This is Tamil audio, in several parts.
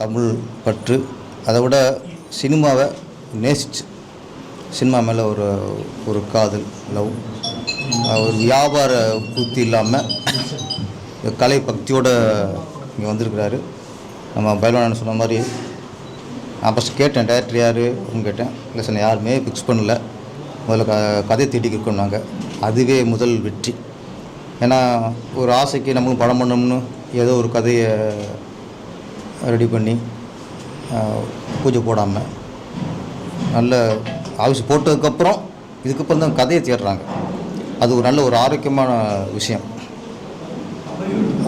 தமிழ் பற்று, அதை விட சினிமாவை நேசிச்சு சினிமா மேலே ஒரு காதல், லவ், ஒரு வியாபார புத்தி இல்லாமல் கலை பக்தியோடு இங்கே வந்திருக்கிறாரு. நம்ம பைல்வான் சொன்ன மாதிரி நான் ஃபஸ்ட் கேட்டேன், டேரக்டர் யார் அப்படின்னு கேட்டேன். இல்லை சார் யாருமே ஃபிக்ஸ் பண்ணல, முதல்ல கதை தேடிக்கு இருக்கோம்னாங்க. அதுவே முதல் வெற்றி. ஏன்னா ஒரு ஆசைக்கு நம்மளும் படம் பண்ணணும்னு ஏதோ ஒரு கதையை ரெடி பண்ணி பூஜை போடாமல் நல்ல ஆஃபீஸ் போட்டதுக்கப்புறம் இதுக்கப்புறம் தான் கதையை தேடுறாங்க. அது ஒரு நல்ல ஒரு ஆரோக்கியமான விஷயம்.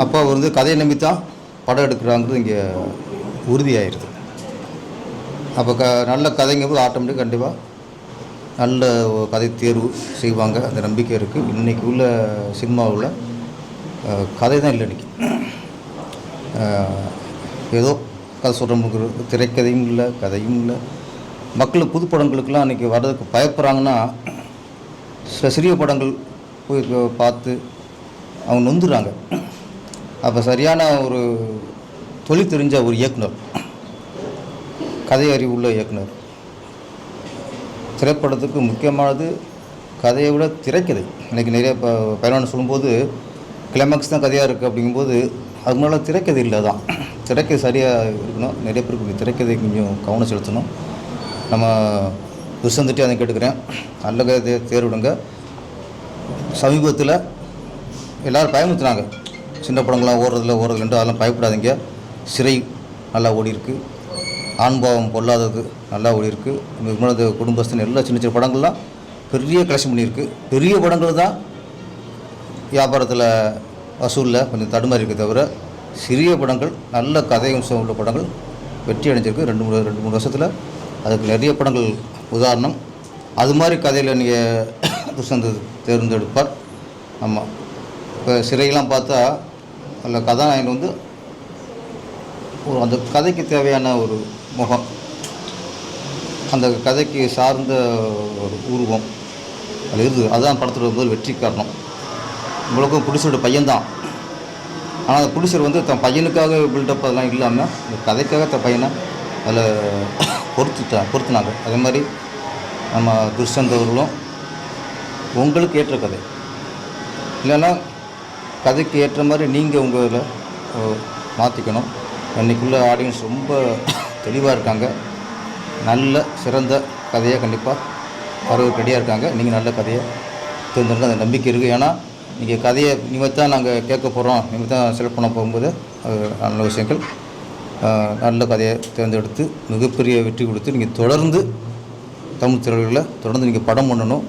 அப்போ வந்து கதையை நம்பி தான் படம் எடுக்கிறாங்கிறது இங்கே உறுதியாயிருது. அப்போ நல்ல கதைங்கும்போது ஆட்டோமேட்டிக் கண்டிப்பாக நல்ல கதை தேர்வு செய்வாங்க, அந்த நம்பிக்கை இருக்குது. இன்றைக்கி உள்ள சினிமாவில் கதை தான் இல்லை. இன்றைக்கி ஏதோ கதை சொல்கிறவங்களுக்கு திரைக்கதையும் இல்லை, கதையும் இல்லை. மக்கள் புது படங்களுக்கெல்லாம் இன்றைக்கி வர்றதுக்கு பயப்படுறாங்கன்னா சில சிறிய படங்கள் போய் பார்த்து அவங்க நொந்துடுறாங்க. அப்போ சரியான ஒரு தொழில் தெரிஞ்ச ஒரு இயக்குனர், கதை அறிவு உள்ள இயக்குனர், திரைப்படத்துக்கு முக்கியமானது கதையை விட திரைக்கதை. இன்றைக்கி நிறைய இப்போ பைல்வான் சொல்லும்போது கிளைமேக்ஸ் தான் கதையாக இருக்குது அப்படிங்கும்போது அது முன்னால் திரைக்கதை இல்லை தான். திரைக்கதை சரியாக இருக்கணும். நிறைய பேருக்கு திரைக்கதை கொஞ்சம் கவனம் செலுத்தணும். நம்ம விசந்துட்டு அதை கேட்டுக்கிறேன், நல்ல கதை தேர்விடுங்க. சமீபத்தில் எல்லோரும் பயமுறுத்துனாங்க, சின்ன படங்கள்லாம் ஓடுறதுலன்ட்டு. அதெல்லாம் பயப்படாதீங்க. சிறை நல்லா ஓடிருக்கு, ஆண்பாவம் பொல்லாதது நல்லா ஓடிருக்கு, முன்னாடி குடும்பஸ்தன் எல்லா சின்ன சின்ன படங்கள்லாம் பெரிய கலெக்ஷன் பண்ணியிருக்கு. பெரிய படங்கள் தான் வியாபாரத்தில் வசூலில் கொஞ்சம் தடுமாறி இருக்க தவிர சிறிய படங்கள் நல்ல கதை அம்சம் உள்ள படங்கள் வெற்றி அடைஞ்சிருக்கு. ரெண்டு மூணு வருஷத்தில் அதுக்கு நிறைய படங்கள் உதாரணம். அது மாதிரி கதையில் நீங்கள் துஷந்த் தேர்ந்தெடுப்பார். ஆமாம், இப்போ சிறையெல்லாம் பார்த்தா அதில் கதாநாயகன் வந்து ஒரு அந்த கதைக்கு தேவையான ஒரு முகம், அந்த கதைக்கு சார்ந்த ஒரு உருவம் அது இருக்குது. அதுதான் படத்தோட முதல் வெற்றி காரணம். உங்களுக்கும் ப்ரொடியூசரோட பையன்தான், ஆனால் அந்த ப்ரொடியூசர் வந்து தன் பையனுக்காக பில்டப் அதெல்லாம் இல்லாமல் இந்த கதைக்காக தன் பையனை அதில் பொறுத்துனாங்க. அதே மாதிரி நம்ம துஷந்த் அவர்களும் உங்களுக்கு ஏற்ற கதை இல்லைன்னா கதைக்கு ஏற்ற மாதிரி நீங்கள் உங்களை மாற்றிக்கணும். இன்றைக்குள்ள ஆடியன்ஸ் ரொம்ப தெளிவாக இருக்காங்க. நல்ல சிறந்த கதையாக கண்டிப்பாக வரவு ரெடியாக இருக்காங்க. நீங்கள் நல்ல கதையை தேர்ந்தெடுக்க அந்த நம்பிக்கை இருக்குது. ஏன்னா நீங்கள் கதையை இனிமேல் தான் நாங்கள் கேட்க போகிறோம், இனிமேல் தான் செலக்ட் பண்ண போகும்போது நல்ல விஷயங்கள். நல்ல கதையை தேர்ந்தெடுத்து மிகப்பெரிய வெற்றி கொடுத்து நீங்கள் தொடர்ந்து தமிழ் திரைகளில் தொடர்ந்து நீங்கள் படம் பண்ணணும்.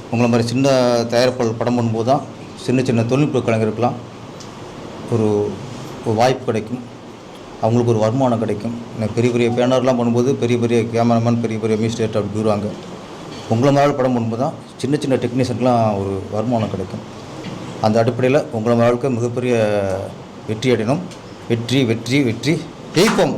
உங்களை மாதிரி சின்ன தயாரிப்பாளர் படம் பண்ணும்போது தான் சின்ன சின்ன தொழில்நுட்ப கலைஞருக்கெல்லாம் ஒரு வாய்ப்பு கிடைக்கும், அவங்களுக்கு ஒரு வருமானம் கிடைக்கும். பெரிய பெரிய பேனர்லாம் பண்ணும்போது பெரிய பெரிய கேமராமேன், பெரிய பெரிய மியூசிக் அப்படி போயிடுவாங்க. உங்களை மாதிரி படம் பண்ணும்போது தான் சின்ன சின்ன டெக்னீஷியனுக்கெலாம் ஒரு வருமானம் கிடைக்கும். அந்த அடிப்படையில் உங்களை வாழ்க்கை மிகப்பெரிய வெற்றி அடையணும். வெற்றி வெற்றி வெற்றி ஜெயிப்போம்.